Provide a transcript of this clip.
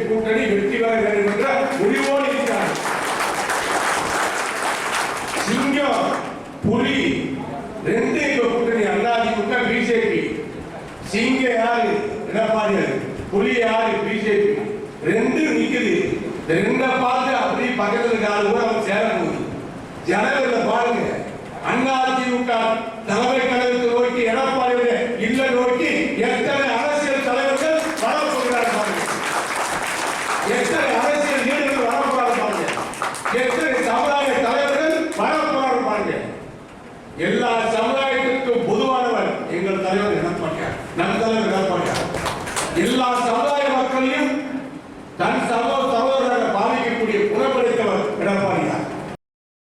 கூட்டணி வெற்றி பெற வேண்டும் என்ற முடிவோடு இருக்கிறார். சிங்கம் புலி ரெண்டு கூட்டணி அதிமுக பிஜேபி. சிங்கம் யாரு? எடப்பாடி. புலி யாரு? பிஜேபி. ரெண்டு நிக்குது. ரெண்ட பார்த்து அப்படி பக்கத்துல இருக்காரு கூட அவர் சேர போகுது. ஜனவரியில பாருங்க, அதிமுக தலைமை கழகத்தை நோக்கி எடப்பாடியுடைய இல்ல நோக்கி எத்தனை அரசியல் தலைவர்கள் வரப்போகிறார்கள். எத்தனை